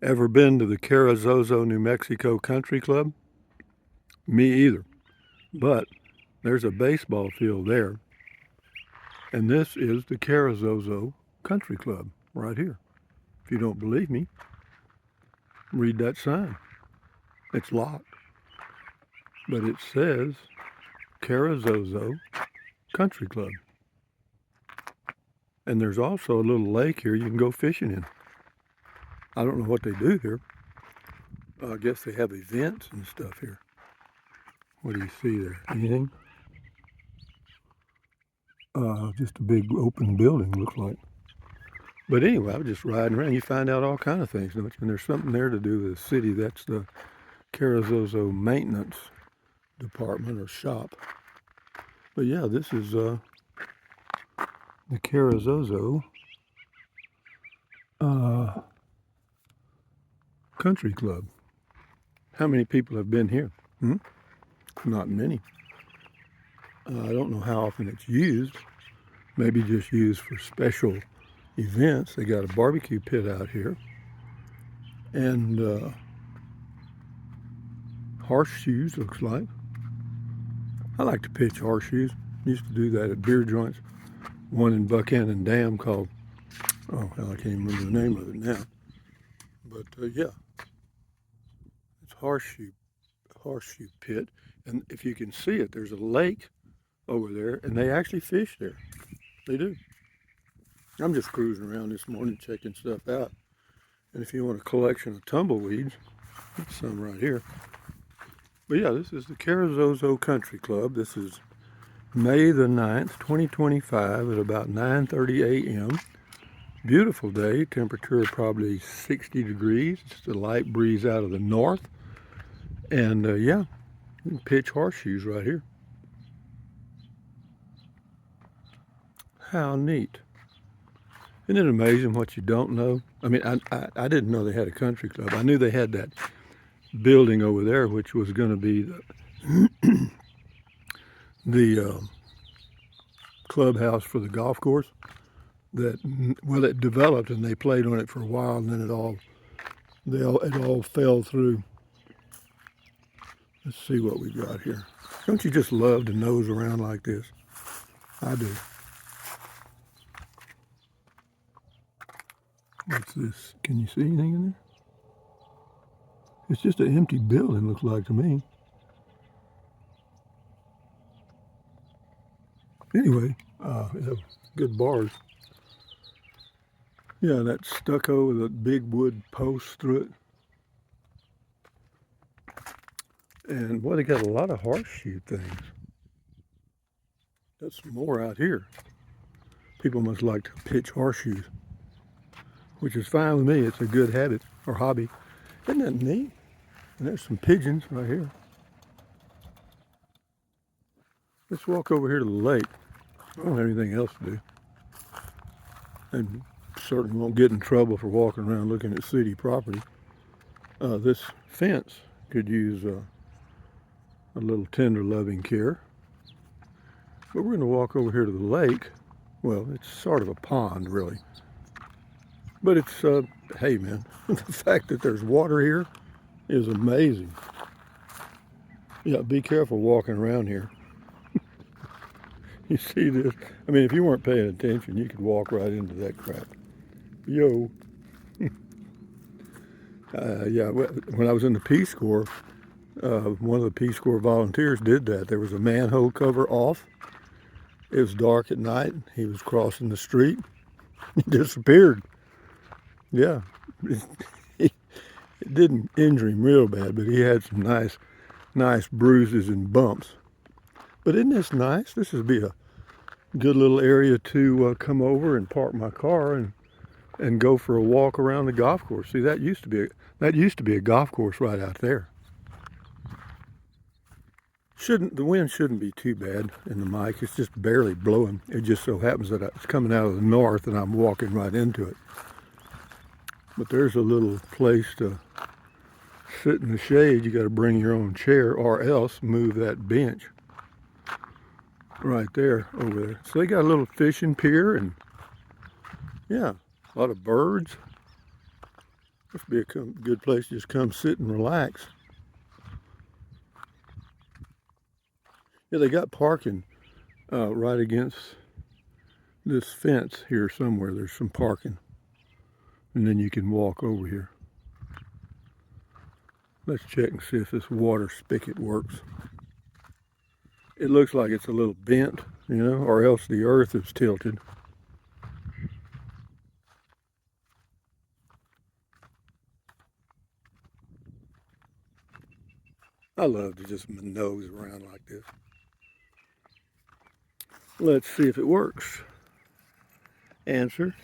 Ever been to the CARRIZOZO, New Mexico Country Club? Me either. But there's a baseball field there. And this is the CARRIZOZO Country Club right here. If you don't believe me, read that sign. It's locked. But it says CARRIZOZO Country Club. And there's also a little lake here you can go fishing in. I don't know what they do here. I guess they have events and stuff here. What do you see there? Anything? Just a big open building, looks like. But anyway, I was just riding around. You find out all kind of things, don't you? And there's something there to do with the city. That's the CARRIZOZO Maintenance Department or shop. But yeah, this is the CARRIZOZO Country Club. How many people have been here? Not many. I don't know how often it's used. Maybe just used for special events. They got a barbecue pit out here. And horseshoes, looks like. I like to pitch horseshoes. Used to do that at beer joints. One in Buchanan Dam called, oh hell, I can't remember the name of it now. But yeah, it's horseshoe pit. And if you can see it, there's a lake over there, and they actually fish there. They do. I'm just cruising around this morning checking stuff out. And if you want a collection of tumbleweeds, there's some right here. But yeah, this is the CARRIZOZO Country Club. This is May the 9th, 2025 at about 9:30 a.m. Beautiful day, temperature probably 60 degrees. It's a light breeze out of the north. And yeah, you can pitch horseshoes right here. How neat. Isn't it amazing what you don't know? I mean, I didn't know they had a country club. I knew they had that building over there, which was going to be the clubhouse for the golf course. That, well, it developed and they played on it for a while, and then it all fell through. Let's see what we got here. Don't you just love to nose around like this? I do. What's this? Can you see anything in there? It's just an empty building, looks like to me. Anyway, yeah, good bars. Yeah, that stucco with a big wood post through it. And boy, they got a lot of horseshoe things. That's more out here. People must like to pitch horseshoes, which is fine with me. It's a good habit or hobby. Isn't that neat? And there's some pigeons right here. Let's walk over here to the lake. I don't have anything else to do. And certainly won't get in trouble for walking around looking at city property. This fence could use a little tender loving care. But we're going to walk over here to the lake. Well, it's sort of a pond, really. But it's, hey man, the fact that there's water here is amazing. Yeah, be careful walking around here. You see this? I mean, if you weren't paying attention, you could walk right into that crap. Yo. Yeah, when I was in the Peace Corps, one of the Peace Corps volunteers did that. There was a manhole cover off. It was dark at night. He was crossing the street. He disappeared. Yeah. It didn't injure him real bad, but he had some nice bruises and bumps. But isn't this nice? This would be a good little area to come over and park my car and go for a walk around the golf course. See, that used to be a golf course right out there. The wind shouldn't be too bad in the mic. It's just barely blowing. It just so happens that it's coming out of the north and I'm walking right into it. But there's a little place to sit in the shade. You got to bring your own chair or else move that bench right there over there. So they got a little fishing pier and yeah, a lot of birds. Must be a good place to just come sit and relax. Yeah, they got parking right against this fence here somewhere. There's some parking. And then you can walk over here. Let's check and see if this water spigot works. It looks like it's a little bent, you know, or else the earth is tilted. I love to just nose around like this. Let's see if it works. Answer,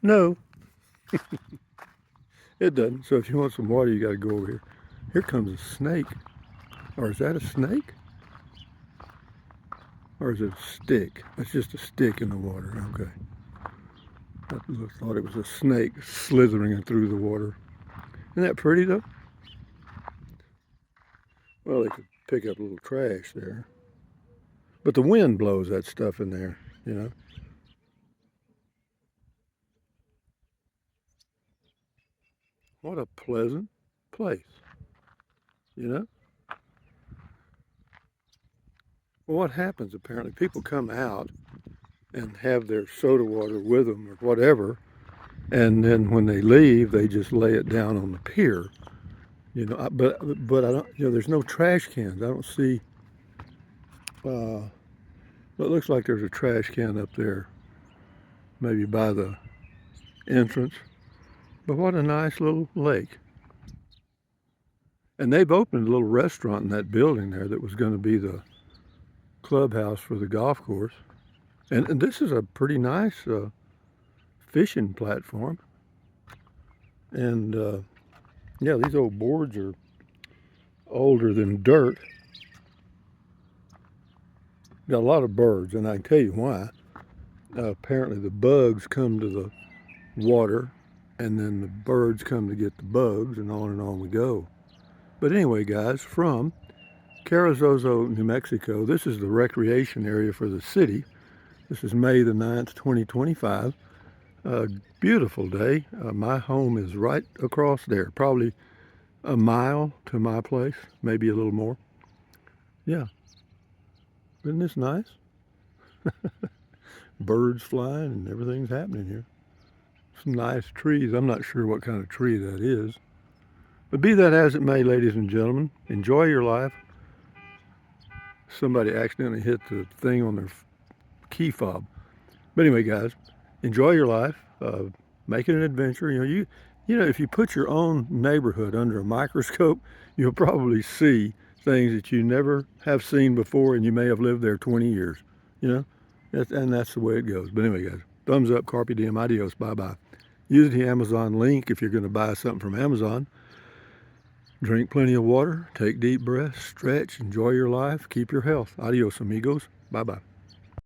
no. It doesn't. So if you want some water, you got to go over here. Here comes a snake. Or is that a snake? Or is it a stick? It's just a stick in the water. Okay. I thought it was a snake slithering through the water. Isn't that pretty though? Well, they could pick up a little trash there. But the wind blows that stuff in there, you know. What a pleasant place, you know. Well, what happens apparently, people come out and have their soda water with them or whatever, and then when they leave, they just lay it down on the pier, you know. But I don't, you know, there's no trash cans. I don't see. It looks like there's a trash can up there, maybe by the entrance. But what a nice little lake. And they've opened a little restaurant in that building there that was going to be the clubhouse for the golf course. And this is a pretty nice fishing platform. And yeah, these old boards are older than dirt. Got a lot of birds, and I can tell you why. Apparently the bugs come to the water, and then the birds come to get the bugs, and on we go. But anyway, guys, from CARRIZOZO, New Mexico, this is the recreation area for the city. This is May the 9th, 2025. Beautiful day. My home is right across there, probably a mile to my place, maybe a little more. Yeah, isn't this nice? Birds flying and everything's happening here. Some nice trees. I'm not sure what kind of tree that is. But be that as it may, ladies and gentlemen, enjoy your life. Somebody accidentally hit the thing on their key fob. But anyway, guys, enjoy your life. Make it an adventure. You know, if you put your own neighborhood under a microscope, you'll probably see things that you never have seen before, and you may have lived there 20 years. You know, and that's the way it goes. But anyway, guys, thumbs up, carpe diem, adios, bye-bye. Use the Amazon link if you're going to buy something from Amazon. Drink plenty of water, take deep breaths, stretch, enjoy your life, keep your health. Adios, amigos. Bye-bye.